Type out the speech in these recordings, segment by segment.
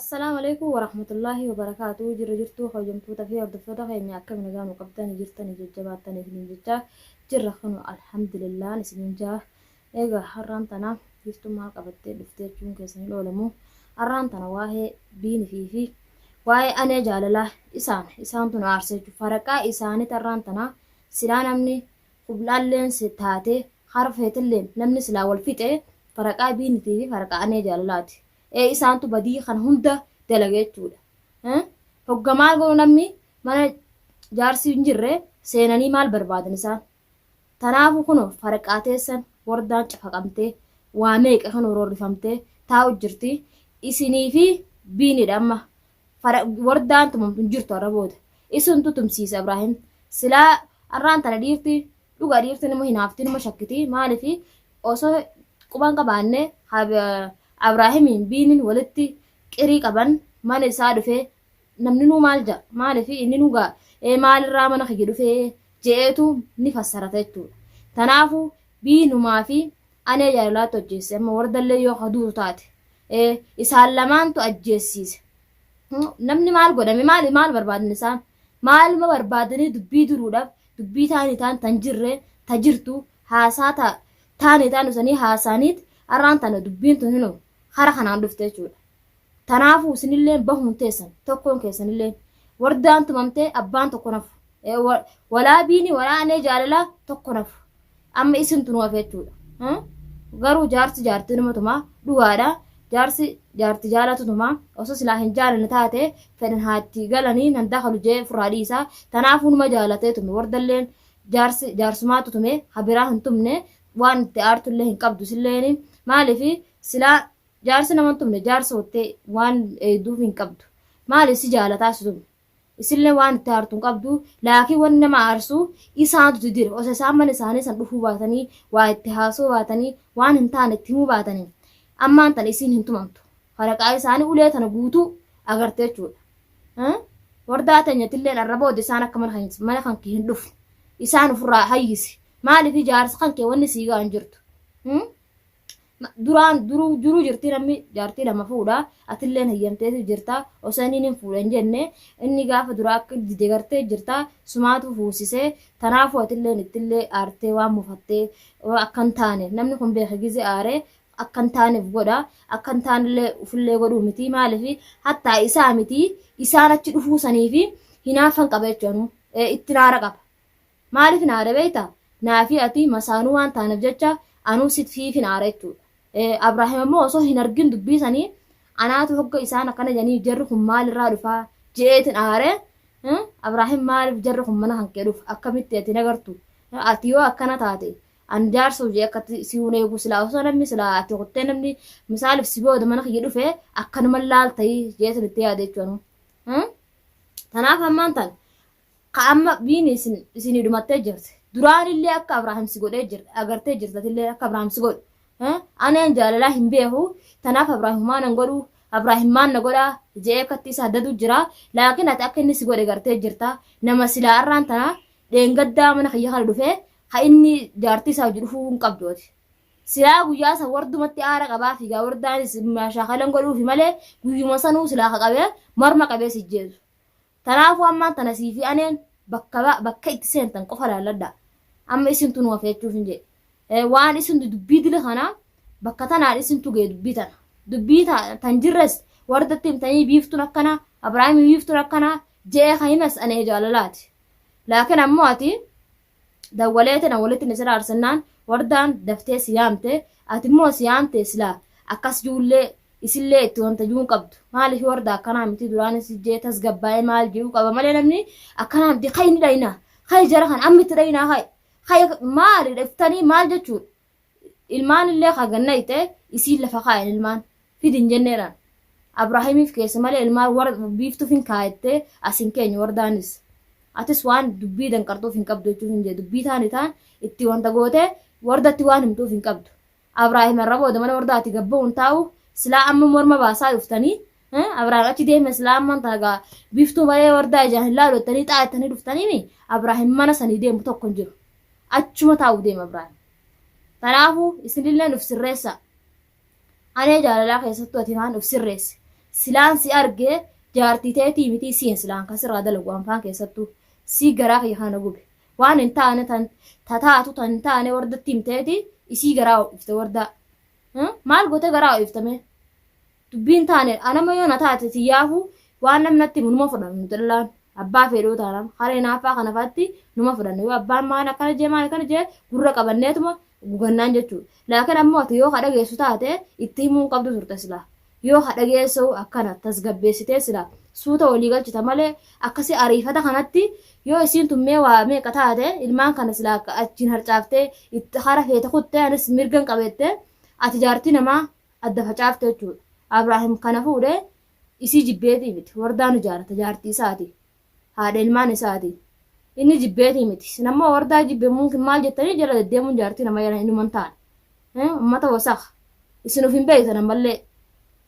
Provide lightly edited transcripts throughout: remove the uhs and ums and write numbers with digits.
السلام عليكم ورحمة الله وبركاته. جرجرتو خجمتو تفي أردفتا خيني أكمل نجانو قبتاني جرتاني ججباتاني سنين جرا خنو الحمد لله نسنين جاه إيجا حران تنا جفتو ما قبتي دفتير جون كيسن لولمو حران تنا واهي بين في واهي أنا جالله إسان تنا أرسل فرقا إساني تران تنا سلان أمني قبلالين ستاتي حرف هتلين نمني سلا والفيتة فرقا بين في فرقا أنا جاللاتي isaantu badii kan hunda dalaga jechuudha. Hoggamaa goo namni mana jaarsi hin jirre seenanii maal barbaadan isaan. Tanaafu kun faraqaa teessan wardaan cafaqamtee waa meeqa kan horoorrifamtee taa'u jirti. Isinii fi biinidha amma wardaan tumamtu hin jirtu har'a booda. Isintu tumsiisa Ibraahim. Silaa har'aan tana dhiirti dhugaa dhiirti nama hinaafti nama shakkiti maaliifi osoo quban qabaannee Abraahimiin biinin walitti qirii qaban mana isaa dhufee namni nuu maal ja'a maaliif inni nugaa maalirraa mana kiyya dhufee je'eetu ni fassarata jechuudha. Kanaafuu biinumaa fi anee jaalalaatti hojjeesse amma wardallee yoo haduutu taate isaan lamaantu ajjeessiise. Namni maal godhame maal barbaadan isaan maaluma barbaadanii dubbii duruudhaaf dubbii taanii taan tan jirre ta jirtu haasaa taanii taan dhusanii haasaaniit har'aan tana dubbiin tun hinuu hara kanaan dhufte jechuudha. Tanaafuu isinillee bahuun teessan tokkoon keessanillee wardaan tumamtee abbaan tokko nafu walaa biini walaa anee jaalalaa tokko nafu amma isin tunu hafe jechuudha. Garuu jaarsi jaartii nama tumaa dhugaadha. Jaarsi jaartii jaalatu tumaa osoo silaa hin jaalanne taate fedhan haatti galanii nan dakalu jee furaadhii isaa tanaafuu numa jaalatee tume wardalleen jaarsumaatu tume habiraa hin tumne waan itti aartullee hin qabdu silleen maaliifi silaa jaarsi nama tumne jaarsa hottee waan duuf hin qabdu maaliif si jaalataa si tumne isillee waan itti aartu hin qabdu laakiin wanni nama aarsu isaantu didire osoo isaan mana isaanii san dhufuu baatanii waa itti haasoo baatanii waan hin taane itti himuu baatanii ammaan tana isiin hin tumamtu faraqaa isaanii ulee tana guutuu agarte jechuudha. Wardaa teenyatillee arraboodde isaan akka mana kan kee hin dhufu isaan ofirraa hayyisi maaliif jaarsa kan kee wanni siigaa hin jirtu. Duraan duruu jirti namni jaartii lama fuudha atilleen hayyamtee jirta osoo inni hin fuudhan jenne inni gaafa duraa akka dide gartee jirta sumaatu fuusisee tanaafuu atilleen ittillee aartee waan mufattee akka hin taane namni kun beeka gizee aaree akka hin taaneef godha akka hin taanellee ufillee godhuu miti maaliif hattaa isaa miti isaan achi dhufuu sanii fi hinaafan qaba jechuun itti naara qaba maaliif naara beekta naafi ati masaanuu waan taaneef jecha anuu sit fiifi naara jechuudha. Abraahim ammoo osoo hin argin dubbii sanii anaatu hogga isaan akkana jedhanii jarri kun maalirraa dhufaa jeetin aare Abraahim maaliif jarri kun mana kan kee dhufu akkamitti ati nagartu ati yoo akkana taate an jaarsa hojii akkatti si uneegu silaa osoo namni silaa ati qottee namni misaaliif si booda mana kiyya dhufe akkanuma laaltayii jeetin itti yaade jechuun. Tanaaf ammaan tan amma biini isinii dhumattee jirti duraanillee akka Abraahim si godhee jirti agartee jirtatillee akka Abraahim si godhu. Aneen jaalalaa hin beeku tanaaf Abraahimaan nan godhu Abraahimaan na godha jee akkatti isa addatu jira laakiin ati akka inni si godhe gartee jirta nama silaa irraan tana dheengaddaa mana kiyya kana dhufee ha inni jaartii isaa hojii dhufuu hin qabdooti. Silaa guyyaa isa wardumatti aara qabaa fiigaa wardaanis shaakalan godhuufi malee guyyuma sanuu silaa ka qabee morma qabee si jeesu. Tanaafuu ammaan tana siifi aneen bakka itti seentan qofa laalladha amma isin tunu hafeechuuf hin jedhe. Waan isin dubbii dila kana bakka tanaan isin tugee dubbii tan jirres wardatti himtanii biiftuun akkana Abrahaam biiftuun akkana jee himas anee jaalalaati. Laakiin ammoo ati dawwaleetiin walitti nisira arsannaan wardaan daftee siyaamte ati immoo siyaamte silaa akkas juullee isillee itti wanta juun qabdu maaliif warda akkanaa miti duraanis jee tasgabbaa'ee maal jiru qaba malee namni akkanaa miti kay ni dhayinaa kay jara kan ammitti dhayinaa kay maali dhaftanii maal jechuudha ilmaan illee haganna ite isiin lafa kaa'en ilmaan fidin jenneedhaan Abrahaamiif keessa malee ilmaan biiftuuf hin kaa'ettee asin keenya wardaanis atis waan dubbii danqartuuf hin qabdu jechuuf hin jedhu dubbii taani taan itti wanta gootee wardatti waan himtuuf hin qabdu. Abrahaam irra booda mana wardaatti gabba'uun taa'u silaa amma morma baasaa dhuftanii Abrahaam achi deeme silaa ammaan tanagaa biiftuu malee wardaa ijaan hin laaluttanii xaayattanii dhuftanii Abrahaam mana sanii deemu tokko hin jiru. Achuma taa'u deema Abrahaam. Kanaafuu isinillee uf sirreessa. Anee jaalalaa keessattuu ati waan uf sirreesse. silaan si argee jaartii teetii miti siin silaan kasirraa dalagu anfaan keessattuu si garaa kiyya kana gube waan hin taane taatu tan hin taane wardatti himteeti isii garaa ifte wardaa maal gote garaa iftame dubbiin taane anama yoo na taate siyyaafu waan namnatti numa fudhannu dallaan abbaa fedhoo taanaan haree naafaa kana faatti numa fudhannu yoo abbaan maan akkana jee gurra qabanneetuma gugannaan jechuudha. Laakiin ammoo ati yoo kadha geessu taate itti himuu qabdu turte silaa. Yoo kadha geessu akkana tasgabbeessitee silaa suuta walii galchita malee akkasi ariifata kanatti yoo isiin tummee waa meeqa taate ilmaan kana silaa achiin harcaaftee itti hara feete kuttee anis mirgan qabeettee ati jaartii namaa adda facaafte jechuudha. Abrahaam kana fuudhee isii jibbeetii miti wardaan ijaarata jaartii isaati. Haadha ilmaan isaati. Inni jibbeetii miti. Nammoo wardaa jibbe mumkin maal jettanii jala deddeemuun jaartii nama jala hinuman taane. Ummata wasaq. Isin of hin beektan ammallee.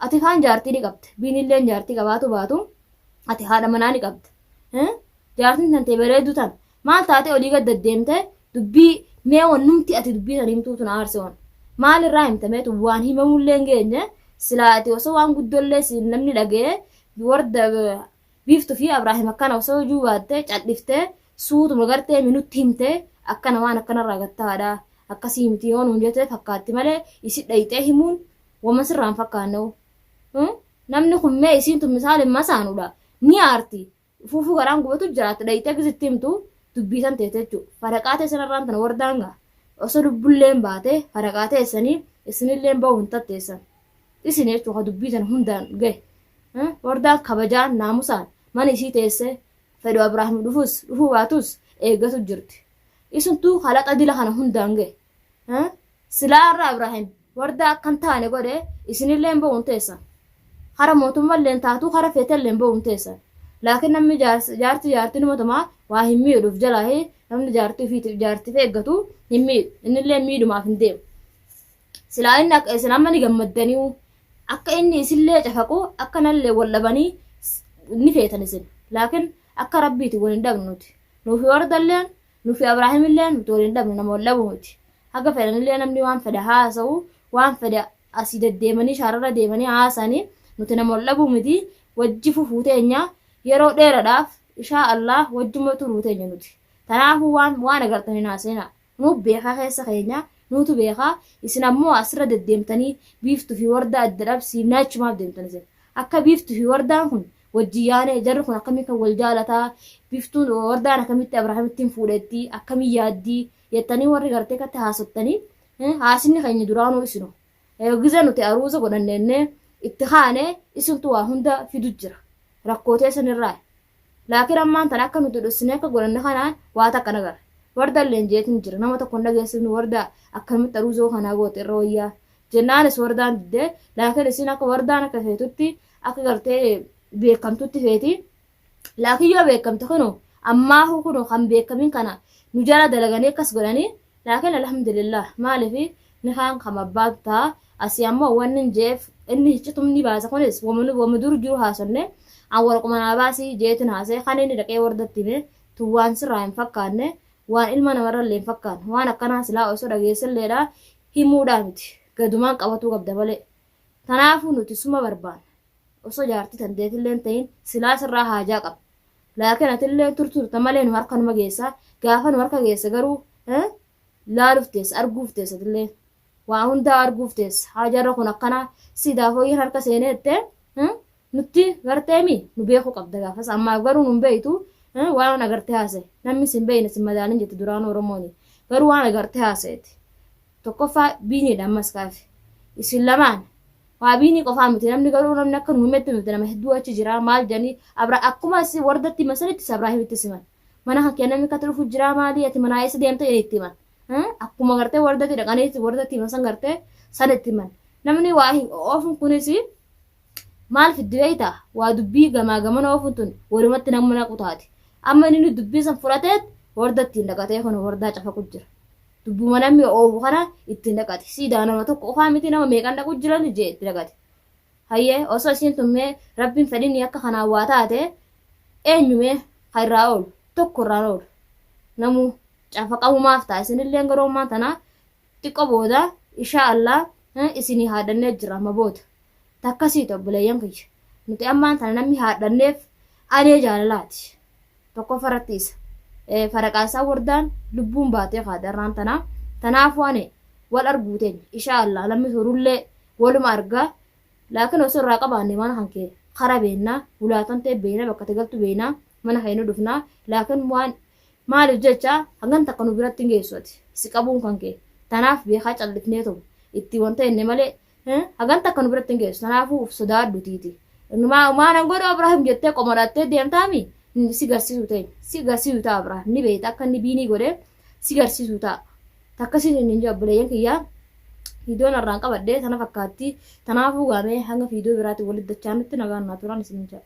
Ati kaan jaartii ni qabde. Biinilleen jaartii qabaatu baatu. Ati haadha manaa ni qabde. Jaartiin tantee bareedduu tan. Maal taate olii gad deddeemte dubbii mee wannumti ati dubbii san himtuutu na aarse wan. Maal irraa himtameetu waan himamullee hin geenye silaa ati osoo waan guddollee namni dhagee warda biiftuu fi Abrahaam akkana osoo hojii baattee cadhiftee suutuma gartee minutti himtee akkana waan akkanarraa gattaadha. Akkasii miti yoo nuun jettee fakkaatti malee isi dhayxee himuun wama sirraan fakkaanne'u. Namni kun mee isiin tun misaalimma saanudha. Ni aarti. Fuufuu garaan gubatu jiraatti dhayxee gisitti himtu dubbiisan teete jechuudha. Fadaqaa teessanirraan tana wardaanga. Osoo lubbulleen baate fadaqaa teessanii isinilleen ba'u hin tatteessan. Isin jechuudha dubbiisan hundaan gahe. Wardaan kabajaan naamusaan mana isii teessee fedhu Abrahaam dhufuu baatus eeggatu jirti. Isuntuu halaqa dila kana hundaan gahe. Silaa irra Abrahaam wardaa akkan taane godhe isinilleen ba'uun teessan. Hara mootummalleen taatu hara feetalleen ba'uun teessan. Laakiin namni jaartii numatumaa waa hin miidhuuf jalaa namni jaartii eeggatu hin miidhu. Innillee miidhumaaf hin deemu. Silaa inni akka isin amma ni gammaddanii akka inni isillee cafaqu akka nallee wallabanii ni feetan isin. Laakiin akka rabbiiti waliin dhabnuti. Nuufi wardalleen nuufi Abrahaamilleen nuti waliin dhabnu nama wallabuuti. Haga fedhanillee namni waan fedha haasa'u waan fedha asii deddeemanii shaararra deemanii haasanii nuti nama wallabuu miti wajji fufuu teenya yeroo dheeraadhaaf inshaa Allah wajjuma turuu teenya nuti. Kanaafuu waan agartanii naaseenaa nuuf beekaa keessa keenya nuutu beekaa isin ammoo asirra deddeemtanii biiftuu fi wardaa adda dhabsii naachumaaf deemtanii akka biiftuu fi wardaan kun wajji yaane jarri kun akkamii kan wal jaalataa biiftuun wardaan akkamitti Abrahaamittiin fuudhetti akkamii yaaddii yettanii warri gartee katti haasottanii haasinni keenya duraanuu isinu giza nuti aruusa godhanneenne itti kaane isintu waa hunda fidu jira rakkootee sanirraa laakiin ammaan tan akka nuti dhussinee akka godhanne kanaan waa takka nagar wardalleen jeetin jira nama tokko dhageessinu wardaa akkamitti aruusoo kanaa goote irra wayyaa jennaanis wardaan diddee laakiin isin akka wardaan akka feetutti akka gartee beekamtutti feeti laakiin yoo beekamte kunu ammaa kunu kan beekamin kana nu jala dalaganii akkas godhanii laakiin alhamdulillah maalifi ni kaan kam abbaatu ta'a asii ammoo wanni jeef inni citumni baasa kunis wama dur jiru haasonne an warquma naa baasii jeetin haasee kan inni dhaqee wardatti hime tuwwaan sirraa hin fakkaanne waan ilma namarrallee hin fakkaanne waan akkanaa silaa osoo dhageessalleedha himuudhaa miti gadumaan qabatuu qabda malee tanaafuu nuti suma barbaanna osoo jaartii tanteetillee ta'in silaa sirraa haajaa qaba laakiin atillee turturta malee nu harka numa geessa gaafa nu harka geessa garuu laaluuf teessa arguuf teessatillee waa hundaa arguuf teessa haajarra kun akkana sidaa fooyyeen harka seeneette nutti garteemi nu beekuu qabda gaafas ammaa garuu nu beeytu waan agartee haase namni sin beeyne sin madaalin jette duraan Oromooni garuu waan agartee haaseeti tokkoffaa biiniidha ammas kaafe isin lamaan waa biinii qofaa miti namni garuu namni akka nu himetti miti nama hedduu achi jira maal janii akkuma wardatti masanitti Abrahaamitti siman mana kan kennami ka dhufu jira maali ati mana eessa deemte itti himan akkuma gartee wardatti dhaqanii wardatti masan gartee sanitti himan namni waa oofun kunis maal fiddi beeyta waa dubbii gamaa gamana oofun tun walumatti namni naqu taati amma inni dubbii san fudhateet wardatti dhaqatee kun wardaa cafaqu jira dubbuma namni oofu kana itti dhaqate siidaa nama tokko qofaa miti nama meeqan dhaqu jiran jee itti dhaqate hayyee osoo isiin tummee rabbiin fedhinni akka kanaa waa taate eenyumee irraa oolu tokko irraan oolu namu cafaqamumaaf ta'a isinillee garoomaa tanaa xiqqoo booda inshaa Allah isinii haadannee jira amma booda takkasii obboleeyyan kiyya nuti ammaan tana namni haadhanneef anee jaalalaati tokko farattiisa faraqaasaa wardaan lubbuun baatee qaadarraan tanaafuu ane wal arguuteen inshaallah lammi horullee waluma argaa laakiin osoo irraa qabaanne mana kan kee kara beennaa bulaatan ta'e beena bakka tegaltu beenaa mana kan inni dhufnaa laakiin waan maaliif jecha hangan takka nu biratti hin geessuati si qabuun kan kee tanaaf beekaa callifnee ta'u itti wanta inni malee hangan takka nu biratti hin geessu tanaafuu uf sodaadhutiiti maanan godhu Abrahaam jettee qomadhattee deemtaami si garsiisu ta'a Abrahaam ni beekta akka inni biinii godhee si garsiisu ta'a takkasiin inni jabbuleeyyan kiyyaa viidiyoon irraan qabadhee tana fakkaatti tanaafuu gaamee hanga viidiyoo biraatti walitti dachaa nutti nagaan naa turan isin jaa